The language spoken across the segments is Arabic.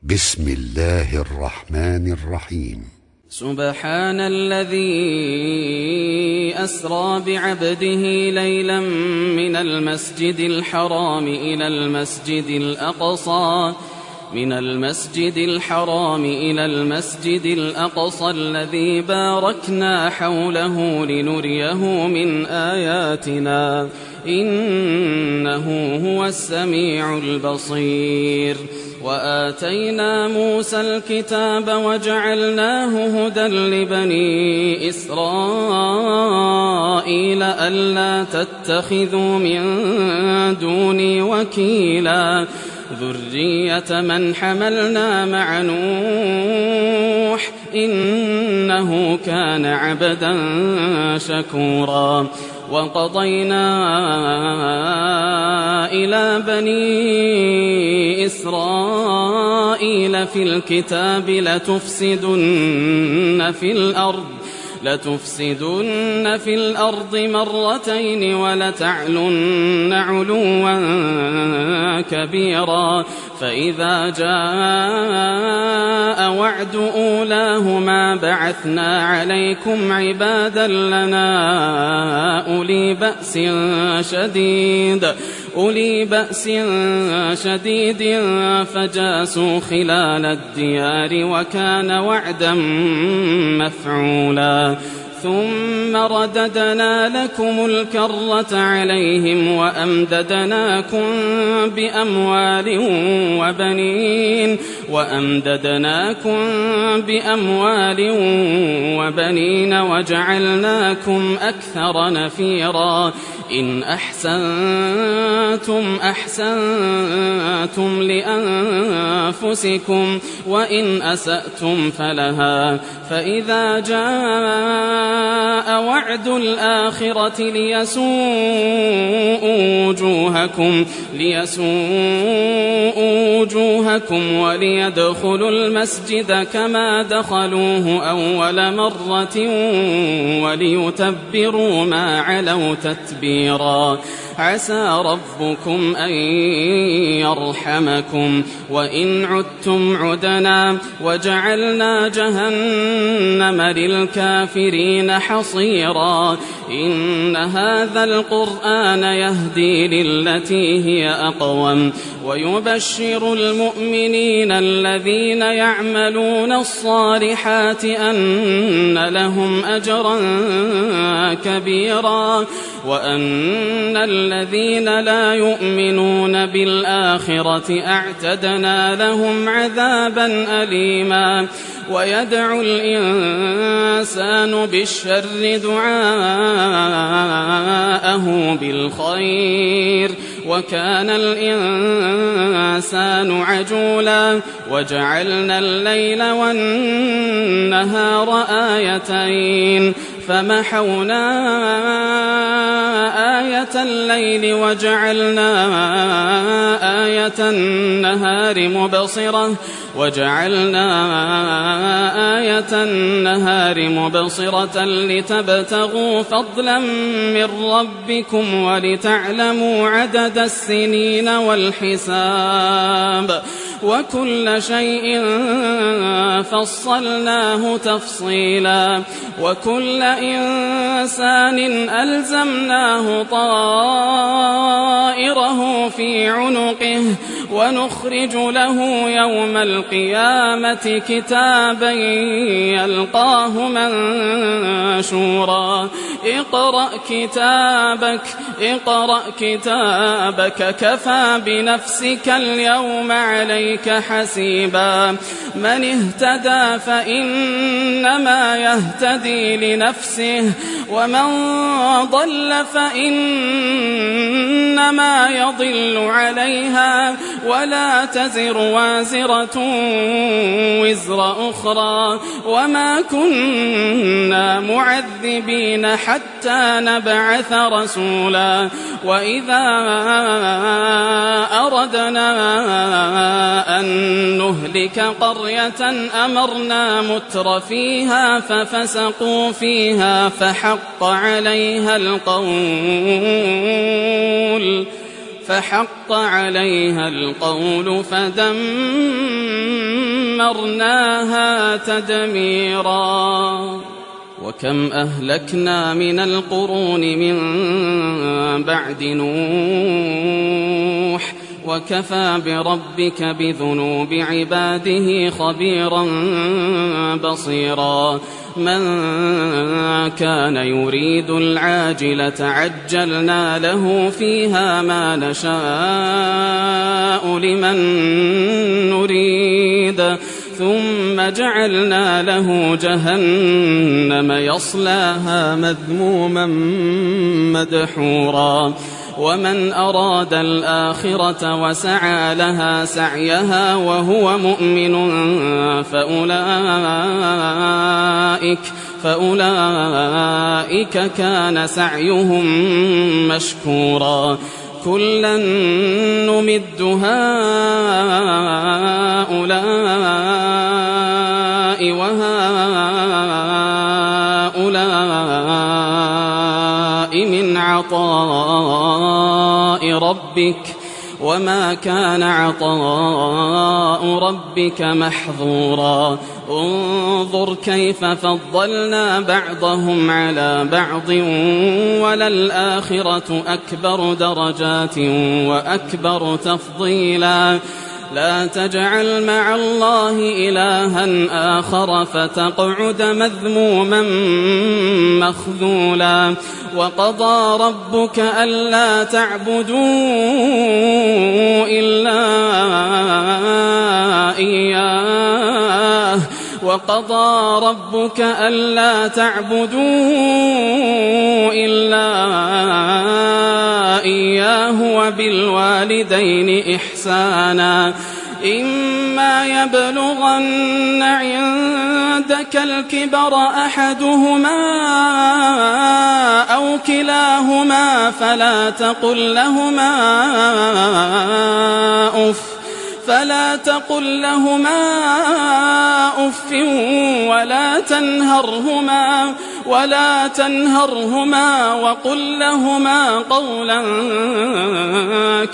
بسم الله الرحمن الرحيم. سبحان الذي أسرى بعبده ليلا من المسجد الحرام إلى المسجد الأقصى الذي باركنا حوله لنريه من آياتنا إنه هو السميع البصير. وآتينا موسى الكتاب وجعلناه هدى لبني إسرائيل ألا تتخذوا من دوني وكيلا ذرية من حملنا مع نوح إنه كان عبدا شكورا. وقضينا إلى بني إسرائيل في الكتاب لتفسدن في الأرض مرتين ولتعلن علوا كبيرا. فإذا جاء وعد أولاهما بعثنا عليكم عبادا لنا أولي بأس شديد فجاسوا خلال الديار وكان وعدا مفعولا. ثم رددنا لكم الكرة عليهم وأمددناكم بأموال وبنين وجعلناكم أكثر نفيرا. إن أحسنتم لأنفسكم وإن أسأتم فلها. فإذا جاء وعد الآخرة ليسوءوا وجوهكم وليدخلوا المسجد كما دخلوه أول مرة وليتبروا ما علوا تتبيرا. عسى ربكم أن يرحمكم وإن عدتم عدنا وجعلنا جهنم للكافرين حصيرا. إن هذا القرآن يهدي للتي هي أقوم ويبشر المؤمنين الذين يعملون الصالحات أن لهم أجرا كبيرا وأن الذين لا يؤمنون بالآخرة أعتدنا لهم عذابا أليما. ويدعو الإنسان بالشر دعاءه بالخير وكان الإنسان عجولا. وجعلنا الليل والنهار آيتين فمحونا آية الليل وجعلنا آية النهار مبصرة لتبتغوا فضلا من ربكم ولتعلموا عدد السنين والحساب وكل شيء فصلناه تفصيلا. وكل إنسان ألزمناه طائره في عنقه ونخرج له يوم القيامة كتابا يلقاه منشورا. اقرأ كتابك كفى بنفسك اليوم عليك حسيبا. من اهتدى فإنما يهتدي لنفسه ومن ضل فإنما يضل عليها ولا تزر وازرة وزر أخرى وما كنا معذبين حتى نبعث رسولا. وإذا أردنا أن نهلك قرية أمرنا متر فيها ففسقوا فيها فحق عليها القول فدمرناها دمرناها تدميرا وكم أهلكنا من القرون من بعد نوح وكفى بربك بذنوب عباده خبيرا بصيرا من كان يريد العاجلة عجلنا له فيها ما نشاء لمن نريد ثم جعلنا له جهنم يصلاها مذموما مدحورا ومن أراد الآخرة وسعى لها سعيها وهو مؤمن فأولئك كان سعيهم مشكورا كلا نمد هؤلاء وهؤلاء من عطاء ربك وما كان عطاء ربك محظورا انظر كيف فضلنا بعضهم على بعض وللآخرة أكبر درجات وأكبر تفضيلا لا تجعل مع الله إلها آخر فتقعد مذموما مخذولا وقضى ربك ألا تعبدوا إلا إياه وقضى ربك ألا تعبدوا إلا إياه وبالوالدين إحسانا إما يبلغن عندك الكبر أحدهما أو كلاهما فلا تقل لهما أف ولا تنهرهما وقل لهما قولا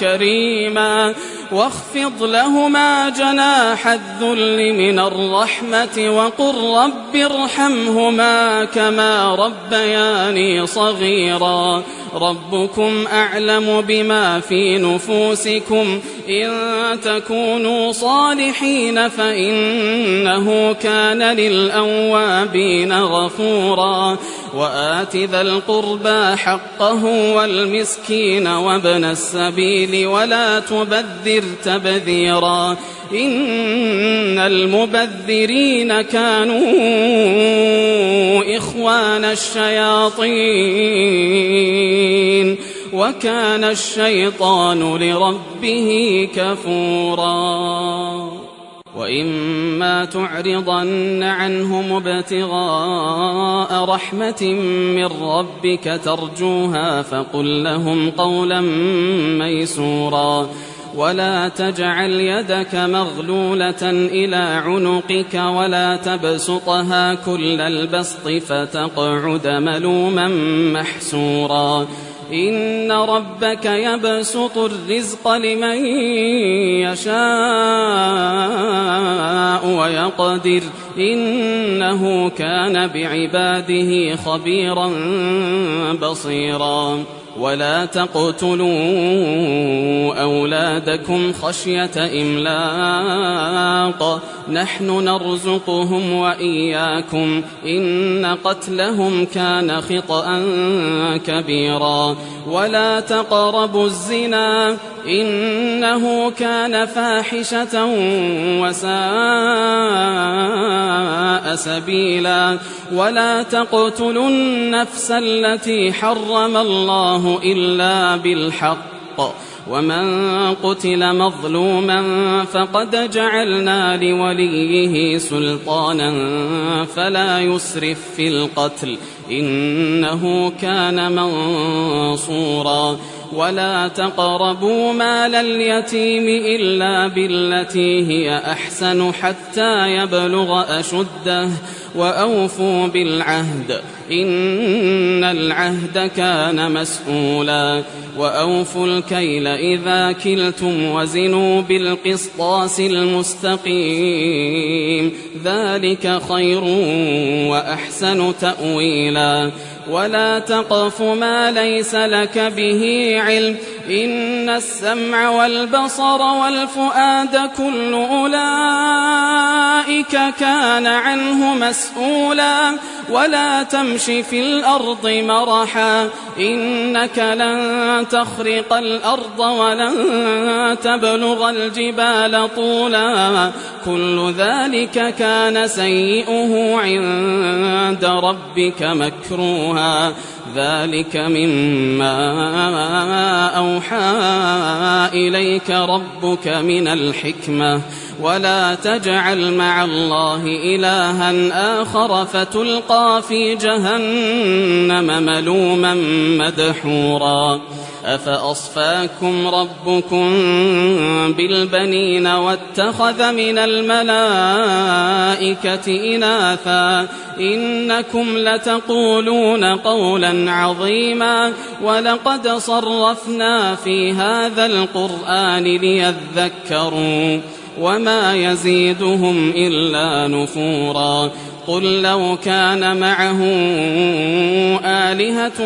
كريما واخفض لهما جناح الذل من الرحمة وقل رب ارحمهما كما ربياني صغيرا ربكم أعلم بما في نفوسكم إن تكونوا صالحين فإنه كان للأوابين غفورا وآت ذا القربى حقه والمسكين وابن السبيل ولا تبذر تبذيرا إن المبذرين كانوا إخوان الشياطين وكان الشيطان لربه كفورا وإما تعرضن عنهم ابتغاء رحمة من ربك ترجوها فقل لهم قولا ميسورا ولا تجعل يدك مغلولة إلى عنقك ولا تبسطها كل البسط فتقعد ملوما محسورا إن ربك يبسط الرزق لمن يشاء ويقدر إنه كان بعباده خبيرا بصيرا ولا تقتلوا أولادكم خشية إملاق نحن نرزقهم وإياكم إن قتلهم كان خطأ كبيرا ولا تقربوا الزنا إنه كان فاحشة وساء سبيلا ولا تقتلوا النفس التي حرم الله إلا بالحق ومن قتل مظلوما فقد جعلنا لوليه سلطانا فلا يسرف في القتل إنه كان منصورا ولا تقربوا مال اليتيم إلا بالتي هي أحسن حتى يبلغ أشده وأوفوا بالعهد إن العهد كان مسؤولا وأوفوا الكيل إذا كلتم وزنوا بالقسطاس المستقيم ذلك خير وأحسن تأويلا ولا تقف ما ليس لك به علم إن السمع والبصر والفؤاد كل أولئك كان عنه مسؤولا ولا تمش في الأرض مرحا إنك لن تخرق الأرض ولن تبلغ الجبال طولا كل ذلك كان سيئه عند ربك مكروها ذلك مما أوحى إليك ربك من الحكمة ولا تجعل مع الله إلها آخر فتلقى في جهنم ملوما مدحورا أفأصفاكم ربكم بالبنين واتخذ من الملائكة إناثا إنكم لتقولون قولا عظيما ولقد صرفنا في هذا القرآن ليذكروا وما يزيدهم إلا نفورا قل لو كان معه آلهة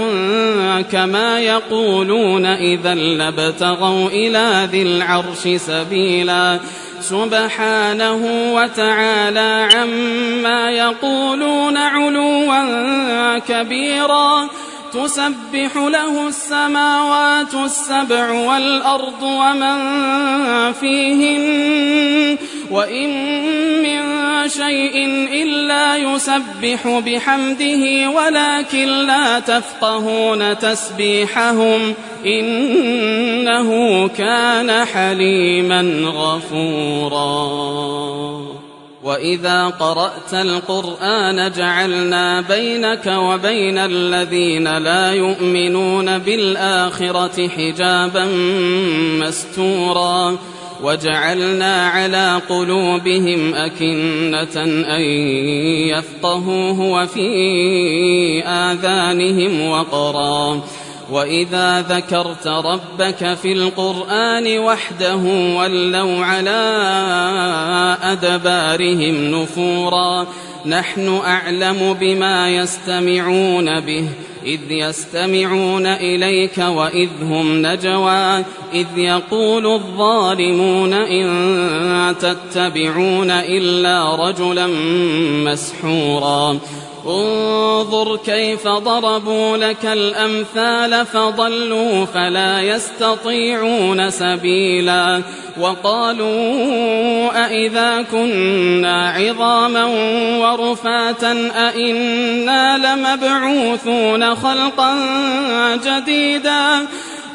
كما يقولون إذا لابتغوا إلى ذي العرش سبيلا سبحانه وتعالى عما يقولون علوا كبيرا تسبح له السماوات السبع والأرض ومن فيهن وإن من شيء إلا يسبح بحمده ولكن لا تفقهون تسبيحهم إنه كان حليما غفورا وإذا قرأت القرآن جعلنا بينك وبين الذين لا يؤمنون بالآخرة حجابا مستورا وجعلنا على قلوبهم أكنة أن يفقهوه وفي آذانهم وقرا وإذا ذكرت ربك في القرآن وحده ولوا على أدبارهم نفورا نحن أعلم بما يستمعون به إذ يستمعون إليك وإذ هم نجوى إذ يقول الظالمون إن تتبعون إلا رجلا مسحورا انظر كيف ضربوا لك الأمثال فضلوا فلا يستطيعون سبيلا وقالوا أئذا كنا عظاما ورفاتا أئنا لمبعوثون خلقا جديدا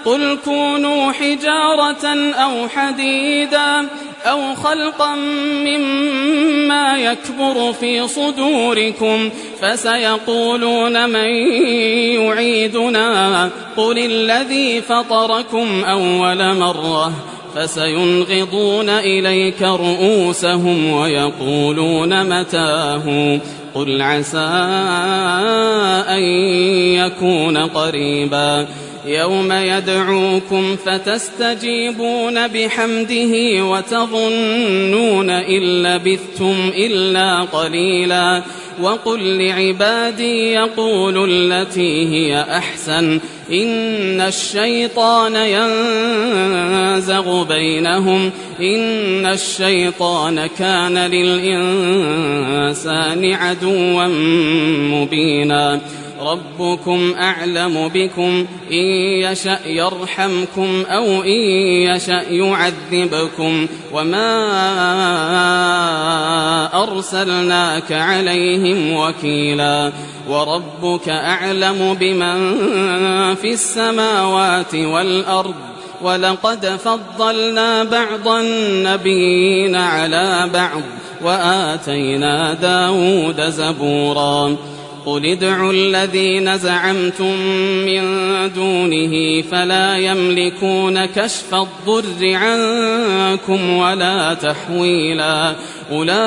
قل كونوا حجارة أو حديدا أو خلقا مما يكبر في صدوركم فسيقولون من يعيدنا قل الذي فطركم أول مرة فسينغضون إليك رؤوسهم ويقولون متاه قل عسى أن يكون قريبا يوم يدعوكم فتستجيبون بحمده وتظنون إن لبثتم إلا قليلا وقل لعبادي يقولوا التي هي أحسن إن الشيطان ينزغ بينهم إن الشيطان كان للإنسان عدوا مبينا ربكم أعلم بكم إن يشأ يرحمكم أو إن يشأ يعذبكم وما أرسلناك عليهم وكيلا وربك أعلم بمن في السماوات والأرض ولقد فضلنا بعض النبيين على بعض وآتينا داود زبورا قل ادعوا الذين زعمتم من دونه فلا يملكون كشف الضر عنكم ولا تحويلا أولئك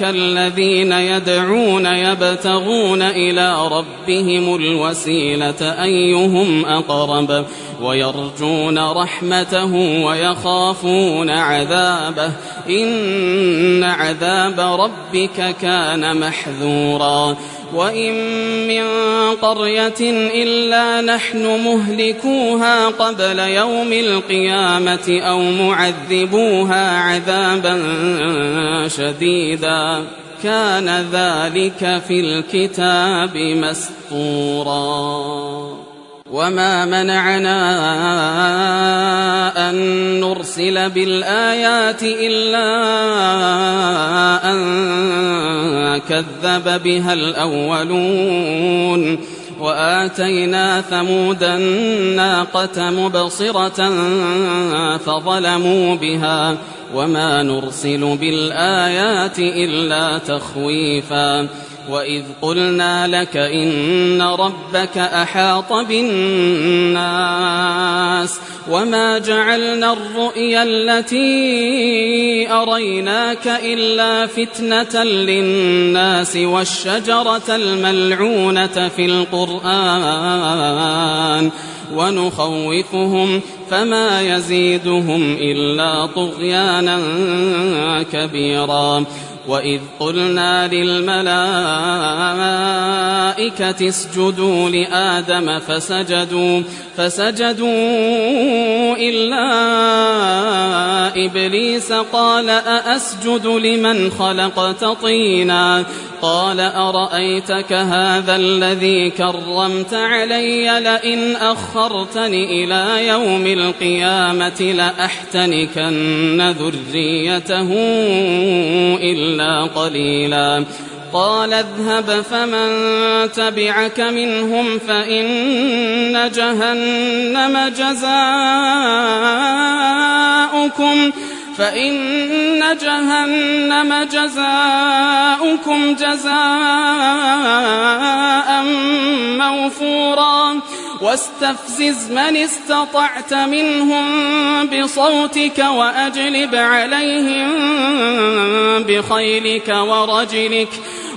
الذين يدعون يبتغون إلى ربهم الوسيلة أيهم أقرب ويرجون رحمته ويخافون عذابه إن عذاب ربك كان محذورا وإن من قرية إلا نحن مهلكوها قبل يوم القيامة أو معذبوها عذابا شديدا كان ذلك في الكتاب مسطورا وما منعنا أن نرسل بالآيات إلا أن كذب بها الأولون وآتينا ثمود الناقة مبصرة فظلموا بها وما نرسل بالآيات إلا تخويفا وإذ قلنا لك إن ربك أحاط بالناس وما جعلنا الرؤيا التي أريناك إلا فتنة للناس والشجرة الملعونة في القرآن ونخوفهم فما يزيدهم إلا طغيانا كبيرا وإذ قلنا للملائكة اسجدوا لآدم فسجدوا إلا إبليس قال أأسجد لمن خلقت طينا قال أرأيتك هذا الذي كرمت علي لئن أخرتني إلى يوم القيامة لأحتنكن ذريته إلا قليلا قال اذهب فمن تبعك منهم فإن جهنم جزاؤكم جزاء موفورا واستفزز من استطعت منهم بصوتك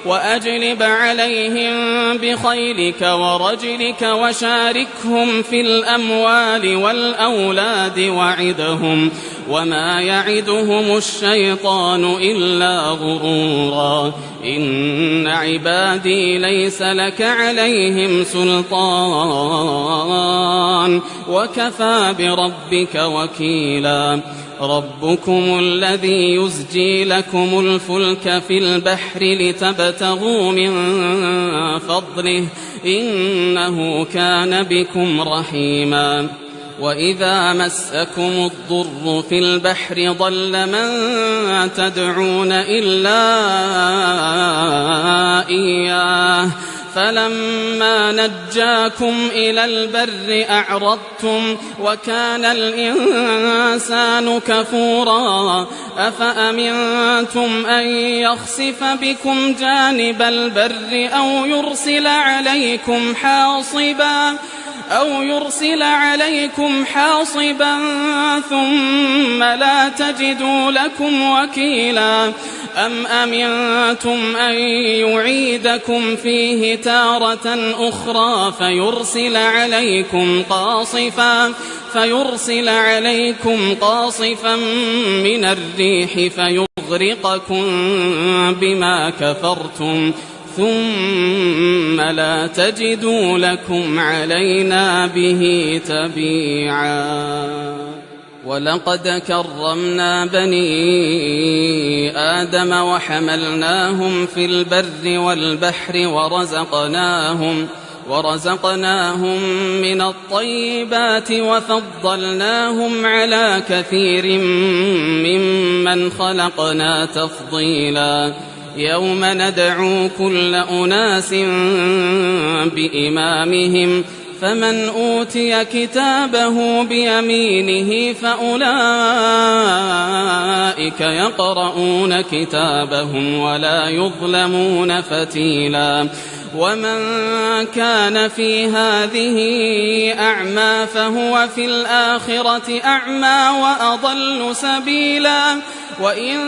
وأجلب عليهم بخيلك ورجلك وشاركهم في الأموال والأولاد وعدهم وما يعدهم الشيطان إلا غرورا إن عبادي ليس لك عليهم سلطان وكفى بربك وكيلا ربكم الذي يزجي لكم الفلك في البحر لتبتغوا من فضله إنه كان بكم رحيما وإذا مسكم الضر في البحر ضل من تدعون إلا إياه فلما نجاكم إلى البر أعرضتم وكان الإنسان كفورا أفأمنتم أن يخسف بكم جانب البر أو يرسل عليكم حاصبا ثم لا تجدوا لكم وكيلا أم أمنتم أن يعيدكم فيه تارة أخرى فيرسل عليكم قاصفا من الريح فيغرقكم بما كفرتم ثم لا تجدوا لكم علينا به تبيعا ولقد كرمنا بني آدم وحملناهم في البر والبحر ورزقناهم من الطيبات وفضلناهم على كثير ممن خلقنا تفضيلا يوم ندعو كل أناس بإمامهم فمن أوتي كتابه بيمينه فأولئك أولئك يقرؤون كتابهم ولا يظلمون فتيلا ومن كان في هذه أعمى فهو في الآخرة أعمى وأضل سبيلا وإن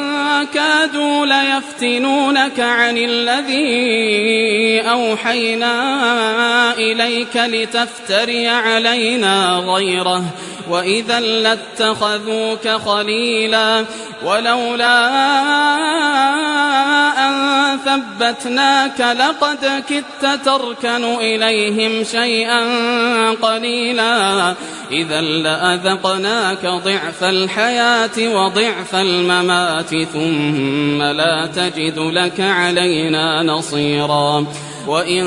كادوا ليفتنونك عن الذي أوحينا إليك لتفتري علينا غيره وإذا لاتخذوك خليلا ولولا أن ثبتناك لقد كدت تركن إليهم شيئا قليلا إذا لأذقناك ضعف الحياة وضعف الممات ثم لا تجد لك علينا نصيرا وإن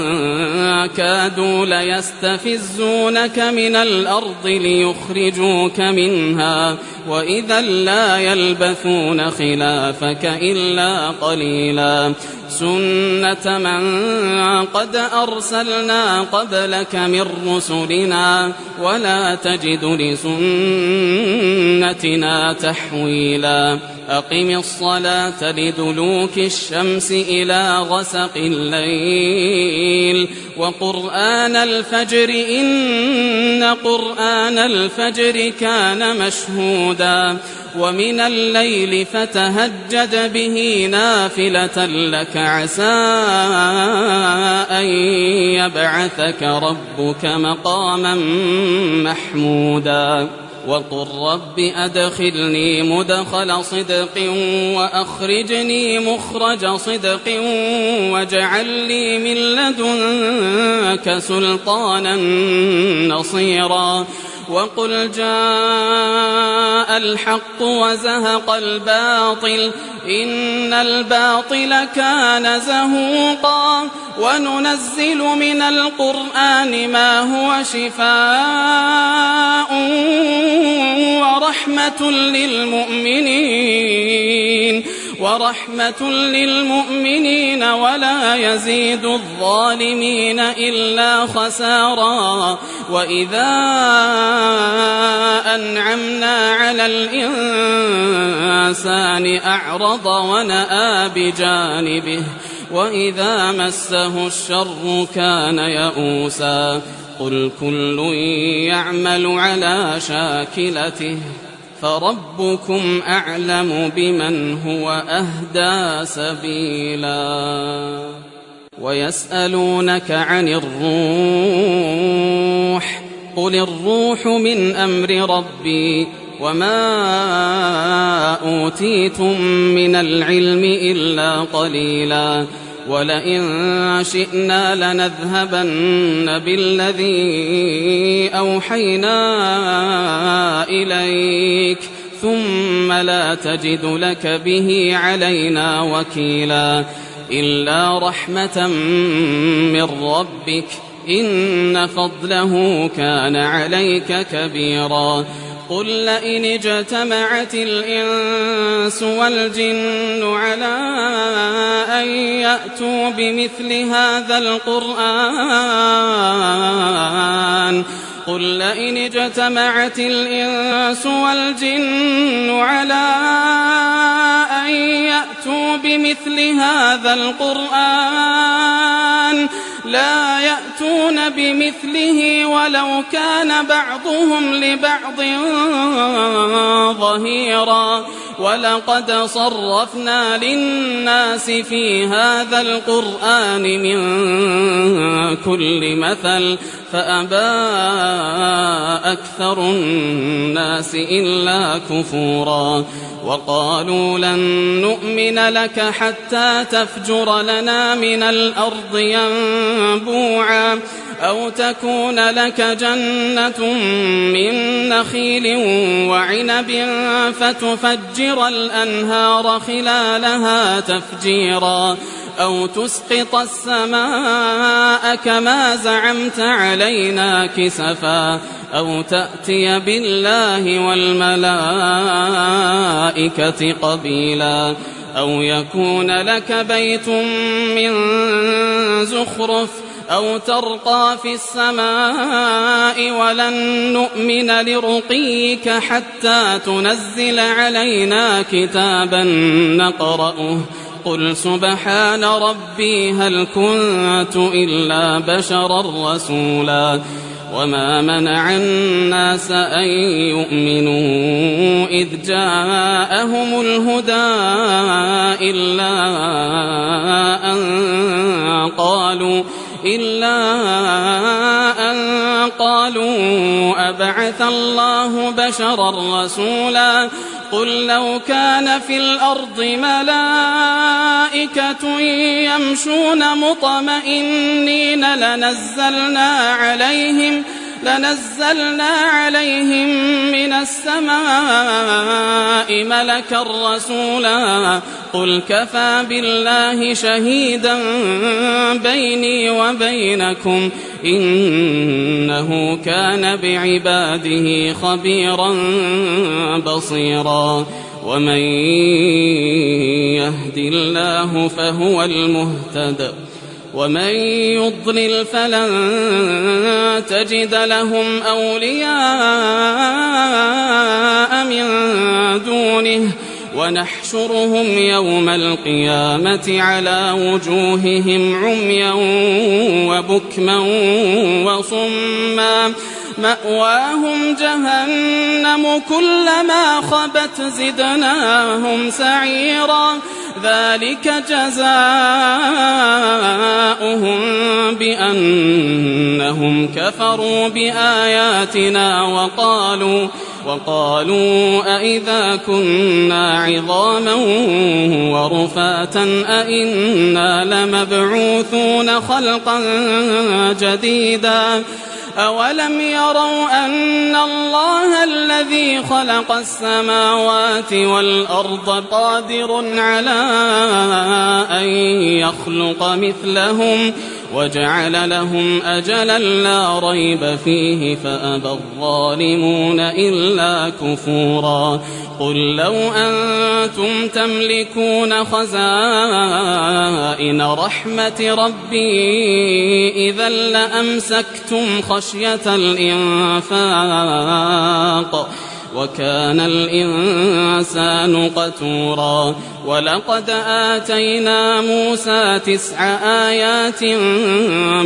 كادوا ليستفزونك من الأرض ليخرجوك منها وإذا لا يلبثون خلافك إلا قليلا سنة من قد أرسلنا قبلك من رسلنا ولا تجد لسنتنا تحويلا أقم الصلاة لدلوك الشمس إلى غسق الليل وقرآن الفجر إن قرآن الفجر كان مشهودا ومن الليل فتهجد به نافلة لك عسى أن يبعثك ربك مقاما محمودا وقل رب أدخلني مدخل صدق وأخرجني مخرج صدق واجعل لي من لدنك سلطانا نصيرا وقل جاء الحق وزهق الباطل إن الباطل كان زهوقا وننزل من القرآن ما هو شفاء ورحمة للمؤمنين ولا يزيد الظالمين إلا خسارا وإذا أنعمنا على الإنسان أعرض ونأى بجانبه وإذا مسه الشر كان يئوسا قل كل يعمل على شاكلته فربكم أعلم بمن هو أهدى سبيلا ويسألونك عن الروح قل الروح من أمر ربي وما أوتيتم من العلم إلا قليلا ولئن شئنا لنذهبن بالذي أوحينا إليك ثم لا تجد لك به علينا وكيلا إلا رحمة من ربك إن فضله كان عليك كبيرا قل لئن اجتمعت الإنس والجن على أن يأتوا بمثل هذا القرآن قل لئن اجتمعت الإنس والجن على أن يأتوا بمثل هذا القرآن لا يأتون بمثله ولو كان بعضهم لبعض ظهيرا ولقد صرفنا للناس في هذا القرآن من كل مثل فأبى أكثر الناس إلا كفورا وقالوا لن نؤمن لك حتى تفجر لنا من الأرض ينبوعا أو تكون لك جنة من نخيل وعنب فتفجر الأنهار خلالها تفجيرا أو تسقط السماء كما زعمت علينا كسفا أو تأتي بالله والملائكة قبيلا أو يكون لك بيت من زخرف أو ترقى في السماء ولن نؤمن لرقيك حتى تنزل علينا كتابا نقرأه قل سبحان ربي هل كنت إلا بشرا رسولا وما منع الناس أن يؤمنوا إذ جاءهم الهدى إلا أن قالوا أبعث الله بشرا رسولا قل لو كان في الأرض ملائكة يمشون مطمئنين لنزلنا عليهم من السماء ملكا رسولا قل كفى بالله شهيدا بيني وبينكم إنه كان بعباده خبيرا بصيرا ومن يهد الله فهو المهتد ومن يضلل فلن تجد لهم أولياء من دونه ونحشرهم يوم القيامة على وجوههم عميا وبكما وصما مأواهم جهنم كلما خبت زدناهم سعيرا ذلك جزاؤهم بأنهم كفروا بآياتنا وقالوا أئذا كنا عظاما ورفاتا أئنا لمبعوثون خلقا جديدا أولم يروا أن الله الذي خلق السماوات والأرض قادر على أن يخلق مثلهم وجعل لهم أجلا لا ريب فيه فأبى الظالمون إلا كفورا قل لو أنتم تملكون خزائن رحمة ربي إذا لأمسكتم خشية الإنفاق وكان الإنسان قتورا ولقد آتينا موسى 9 آيات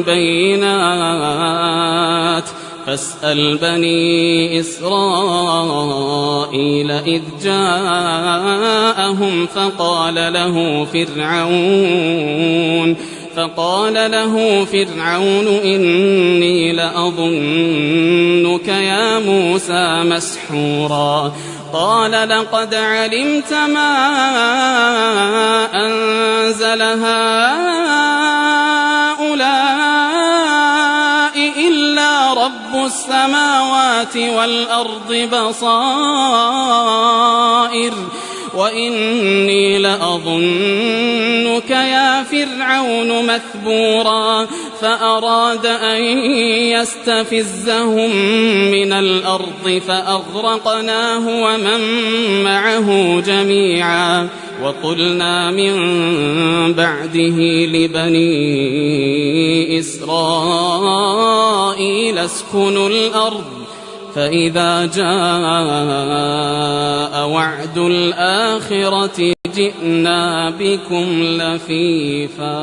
بينات فاسأل بني إسرائيل إذ جاءهم فقال له فرعون إني لأظنك يا موسى مسحورا قال لقد علمت ما أنزل هؤلاء إلا رب السماوات والأرض بصائر وإني لأظنك يا فرعون مثبورا فأراد أن يستفزهم من الأرض فأغرقناه ومن معه جميعا وقلنا من بعده لبني إسرائيل اسكنوا الأرض فإذا جاء وعد الآخرة جئنا بكم لفيفا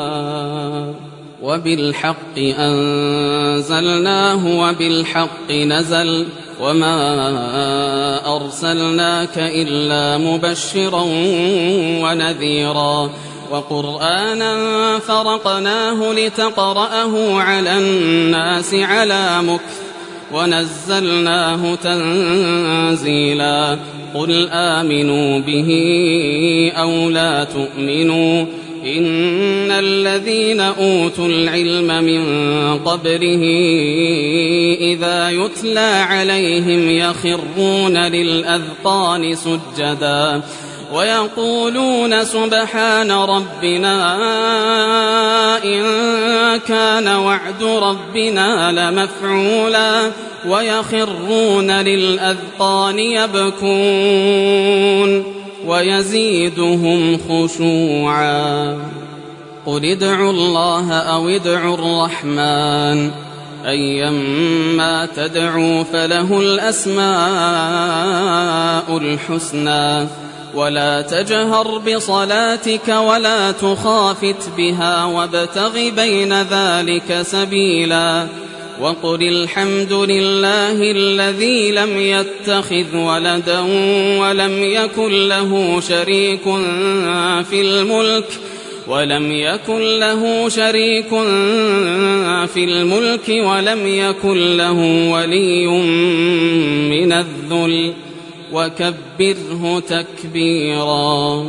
وبالحق أنزلناه وبالحق نزل وما أرسلناك إلا مبشرا ونذيرا وقرآنا فرقناه لتقرأه على الناس على مكث ونزلناه تنزيلا قل آمنوا به أو لا تؤمنوا إن الذين أوتوا العلم من قبله إذا يتلى عليهم يخرون للأذقان سجدا ويقولون سبحان ربنا إن كان وعد ربنا لمفعولا ويخرون للأذقان يبكون ويزيدهم خشوعا قل ادعوا الله أو ادعوا الرحمن أيما تدعوا فله الأسماء الحسنى ولا تجهر بصلاتك ولا تخافت بها وابتغ بين ذلك سبيلا وقل الحمد لله الذي لم يتخذ ولدا ولم يكن له شريك في الملك ولم يكن له ولي من الذل وكبره تكبيرا.